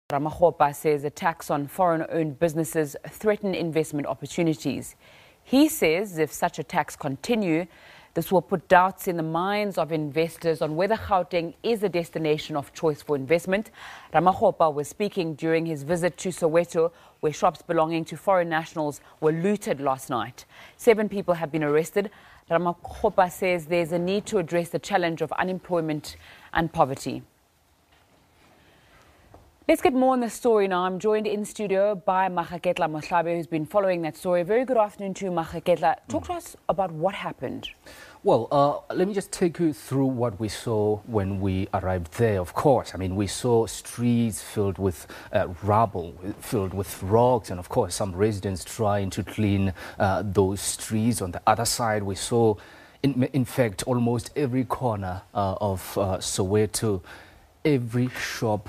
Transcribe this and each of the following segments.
Ramaphosa says attacks on foreign-owned businesses threaten investment opportunities. He says if such attacks continue, this will put doubts in the minds of investors on whether Gauteng is a destination of choice for investment. Ramaphosa was speaking during his visit to Soweto, where shops belonging to foreign nationals were looted last night. 7 people have been arrested. Ramaphosa says there's a need to address the challenge of unemployment and poverty. Let's get more on the story now. I'm joined in studio by Makaketla Mohlabe, who's been following that story. Very good afternoon to you, Makaketla. Talk to us about what happened. Well, let me just take you through what we saw when we arrived there. Of course, I mean, we saw streets filled with rubble, filled with rocks, and of course, some residents trying to clean those streets. On the other side, we saw, in fact, almost every corner of Soweto, every shop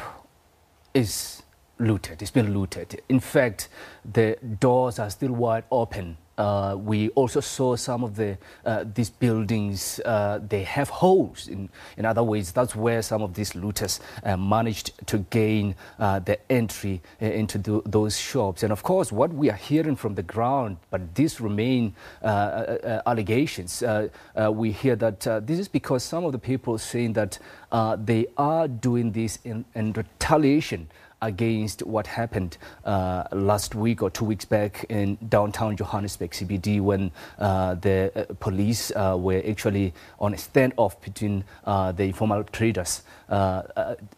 is looted. It's been looted. In fact, the doors are still wide open. We also saw some of these buildings, they have holes. In other words, that's where some of these looters managed to gain the entry into those shops. And of course, what we are hearing from the ground, but these remain allegations. We hear that this is because some of the people saying that they are doing this in retaliation against what happened last week or 2 weeks back in downtown Johannesburg CBD, when the police were actually on a standoff between the informal traders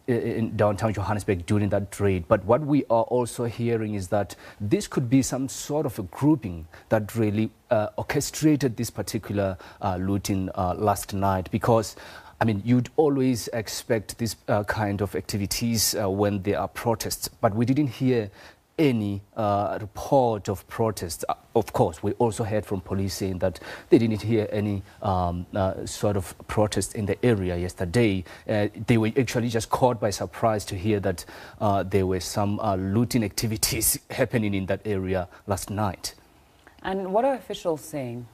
in downtown Johannesburg during that raid. But what we are also hearing is that this could be some sort of a grouping that really orchestrated this particular looting last night, because I mean, you'd always expect this kind of activities when there are protests, but we didn't hear any report of protests. Of course, we also heard from police saying that they didn't hear any sort of protest in the area yesterday. They were actually just caught by surprise to hear that there were some looting activities happening in that area last night. And what are officials saying?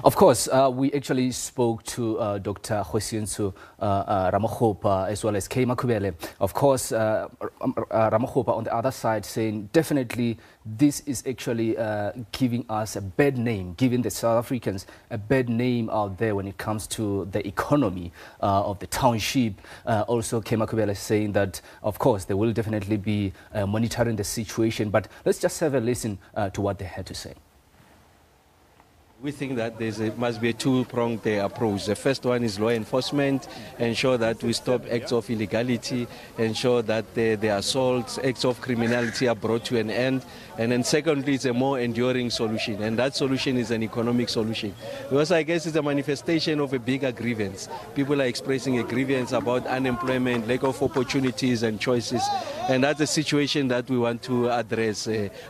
Of course, we actually spoke to Dr. Hosiensu Ramaphosa as well as Kay Makubele. Of course, Ramaphosa on the other side saying definitely this is actually giving us a bad name, giving the South Africans a bad name out there when it comes to the economy of the township. Also, Kay Makubele saying that, of course, they will definitely be monitoring the situation. But let's just have a listen to what they had to say. We think that there must be a two-pronged approach. The first one is law enforcement, ensure that we stop acts of illegality, ensure that the assaults, acts of criminality are brought to an end. And then secondly, it's a more enduring solution. And that solution is an economic solution. Because I guess it's a manifestation of a bigger grievance. People are expressing a grievance about unemployment, lack of opportunities and choices. And that's a situation that we want to address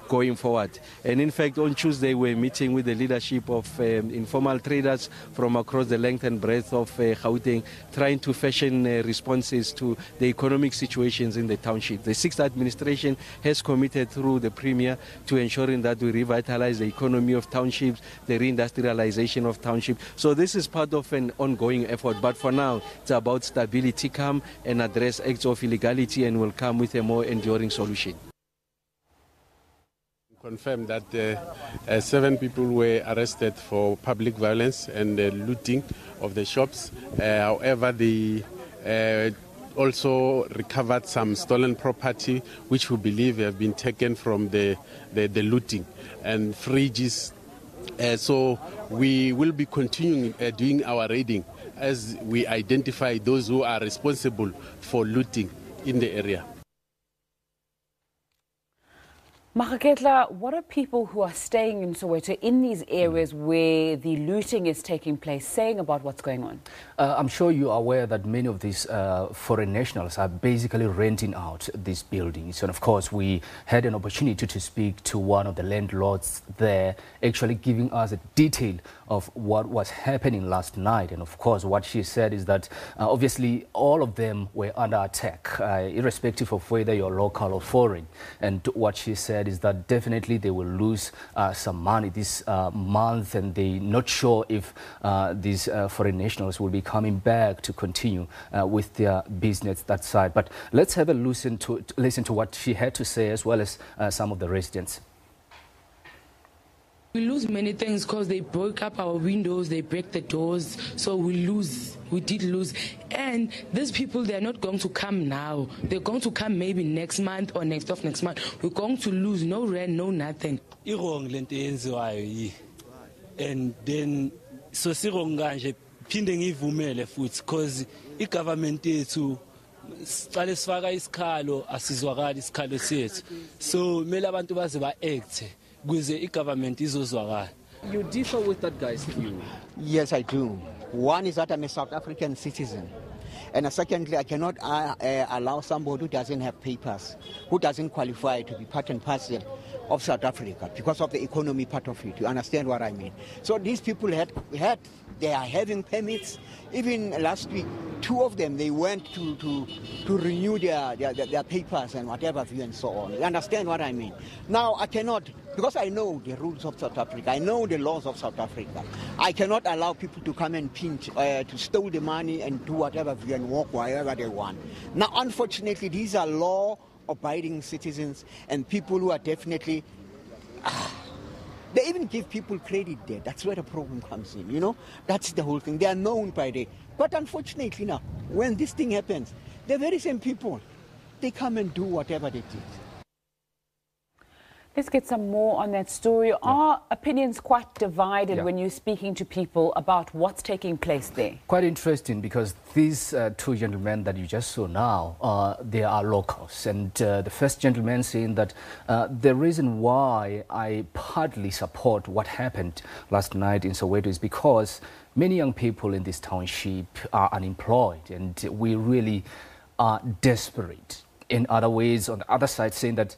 going forward. And in fact, on Tuesday, we're meeting with the leadership of informal traders from across the length and breadth of Gauteng, trying to fashion responses to the economic situations in the township. The 6th administration has committed through the Premier to ensuring that we revitalize the economy of townships, the reindustrialization of townships. So this is part of an ongoing effort. But for now, it's about stability, come and address acts of illegality, and will come with a more enduring solution. Confirmed that 7 people were arrested for public violence and looting of the shops. However, they also recovered some stolen property, which we believe have been taken from the looting, and fridges. So we will be continuing doing our raiding as we identify those who are responsible for looting in the area. Makaketla, what are people who are staying in Soweto in these areas where the looting is taking place saying about what's going on? I'm sure you are aware that many of these foreign nationals are basically renting out these buildings. And of course, we had an opportunity to speak to one of the landlords there, actually giving us a detail of what was happening last night. And of course, what she said is that obviously all of them were under attack, irrespective of whether you're local or foreign. And what she said said is that definitely they will lose some money this month, and they're not sure if these foreign nationals will be coming back to continue with their business that side. But let's have a listen to what she had to say, as well as some of the residents. We lose many things because they broke up our windows, they break the doors, so we did lose. And these people, they're not going to come now. They're going to come maybe next month or next month. We're going to lose no rent, no nothing. And then, so sironganje phinde ngivumele futhi because igovernment yethu siqale sifaka isikhalo asizwakala isikhalo sethu. So mele abantu baze ba-act kuze igovernment izozwakala. You differ with that guy's view? Yes, I do. One is that I'm a South African citizen. And secondly, I cannot allow somebody who doesn't have papers, who doesn't qualify to be part and parcel of South Africa because of the economy part of it. You understand what I mean? So these people they are having permits. Even last week, 2 of them, they went to renew their papers and whatever view and so on. You understand what I mean? Now, I cannot, because I know the rules of South Africa, I know the laws of South Africa. I cannot allow people to come and pinch, to steal the money and do whatever view and walk wherever they want. Now, unfortunately, these are law-abiding citizens and people who are definitely... They even give people credit there. That's where the problem comes in, you know? That's the whole thing. They are known by the... But unfortunately now, when this thing happens, the very same people, they come and do whatever they did. Let's get some more on that story. Yeah. Are opinions quite divided when you're speaking to people about what's taking place there? Quite interesting, because these 2 gentlemen that you just saw now, they are locals. And the first gentleman saying that the reason why I partly support what happened last night in Soweto is because many young people in this township are unemployed, and we really are desperate. In other ways, on the other side, saying that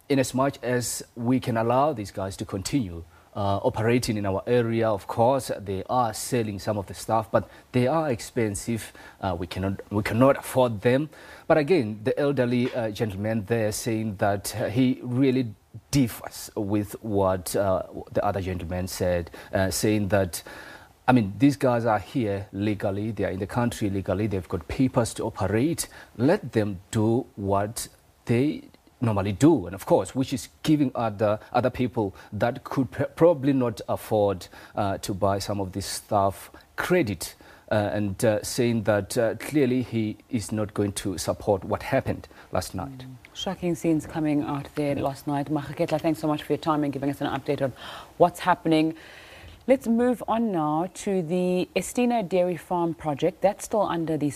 in as much as we can allow these guys to continue operating in our area, of course, they are selling some of the stuff, but they are expensive. We cannot afford them. But again, the elderly gentleman there saying that he really differs with what the other gentleman said, saying that, I mean, these guys are here legally, they are in the country legally, they've got papers to operate. Let them do what they normally do, and of course, which is giving other people that could probably not afford to buy some of this stuff credit, and saying that clearly he is not going to support what happened last night. Shocking scenes coming out there last night. Makaketla, thanks so much for your time and giving us an update on what's happening. Let's move on now to the Estina Dairy Farm project. That's still under the